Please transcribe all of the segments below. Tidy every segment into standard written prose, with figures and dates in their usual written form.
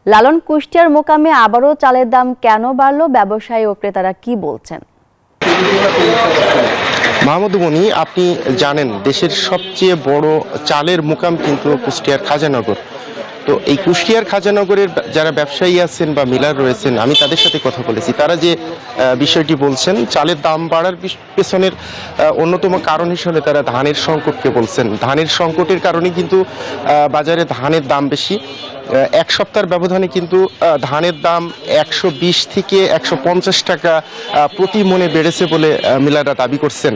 লালন, কুষ্টিয়ার মোকামে আবারও চালের দাম কেন বাড়লো, ব্যবসায়ী ও ক্রেতারা কি বলছেন? মাহমুদ মনি, আপনি জানেন দেশের সবচেয়ে বড় চালের মুকাম কিন্তু কুষ্টিয়ার খাজানগর। তো এই কুষ্টিয়ার খাজানগরের যারা ব্যবসায়ী আছেন বা মিলার রয়েছেন, আমি তাদের সাথে কথা বলেছি। তারা যে বিষয়টি বলছেন, চালের দাম বাড়ার পেছনের অন্যতম কারণ হিসেবে তারা ধানের সংকটকে বলছেন। ধানের সংকটের কারণে কিন্তু বাজারে ধানের দাম বেশি। এক সপ্তাহের ব্যবধানে কিন্তু ধানের দাম 120 থেকে 150 টাকা প্রতি মনে বেড়েছে বলে মিলাররা দাবি করছেন,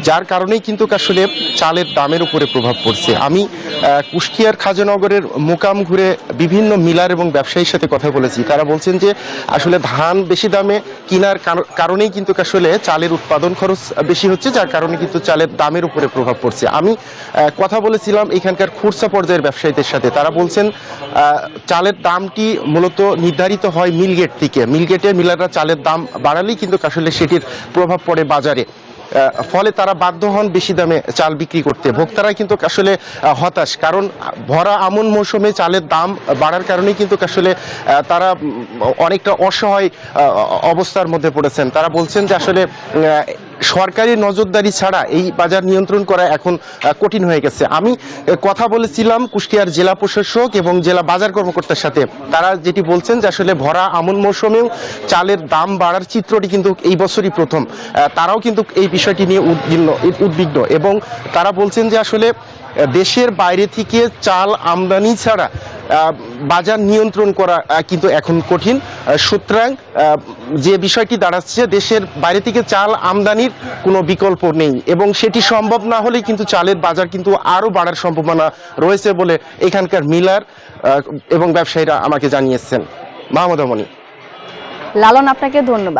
যার কারণেই কিন্তু আসলে চালের দামের উপরে প্রভাব পড়ছে। আমি কুষ্টিয়ার খাজানগরের মোকাম ঘুরে বিভিন্ন মিলার এবং ব্যবসায়ীর সাথে কথা বলেছি। তারা বলছেন যে আসলে ধান বেশি দামে কেনার কারণেই কিন্তু আসলে চালের উৎপাদন খরচ বেশি হচ্ছে, যার কারণে কিন্তু চালের দামের উপরে প্রভাব পড়ছে। আমি কথা বলেছিলাম এখানকার খুচরা পর্যায়ের ব্যবসায়ীদের সাথে। তারা বলছেন চালের দামটি মূলত নির্ধারিত হয় মিলগেট থেকে। মিলগেটে মিলাররা চালের দাম বাড়ালেই কিন্তু আসলে সেটির প্রভাব পড়ে বাজারে, ফলে তারা বাধ্য হন বেশি দামে চাল বিক্রি করতে। ভোক্তারা কিন্তু আসলে হতাশ, কারণ ভরা আমন মৌসুমে চালের দাম বাড়ার কারণেই কিন্তু আসলে তারা অনেকটা অসহায় অবস্থার মধ্যে পড়েছেন। তারা বলছেন যে আসলে সরকারি নজরদারি ছাড়া এই বাজার নিয়ন্ত্রণ করা এখন কঠিন হয়ে গেছে। আমি কথা বলেছিলাম কুষ্টিয়ার জেলা প্রশাসক এবং জেলা বাজার কর্মকর্তার সাথে। তারা যেটি বলছেন যে আসলে ভরা আমন মৌসুমেও চালের দাম বাড়ার চিত্রটি কিন্তু এই বছরই প্রথম। তারাও কিন্তু এই বিষয়টি নিয়ে উদ্বিগ্ন এবং তারা বলছেন যে আসলে দেশের বাইরে থেকে চাল আমদানি ছাড়া বাজার নিয়ন্ত্রণ করা কিন্তু এখন কঠিন। সুতরাং যে বিষয়টি দাঁড়াচ্ছে, দেশের বাইরে থেকে চাল আমদানির কোনো বিকল্প নেই এবং সেটি সম্ভব না হলে কিন্তু চালের বাজার কিন্তু আরও বাড়ার সম্ভাবনা রয়েছে বলে এখানকার মিলার এবং ব্যবসায়ীরা আমাকে জানিয়েছেন। মাহমুদ মনি। লালন, আপনাকে ধন্যবাদ।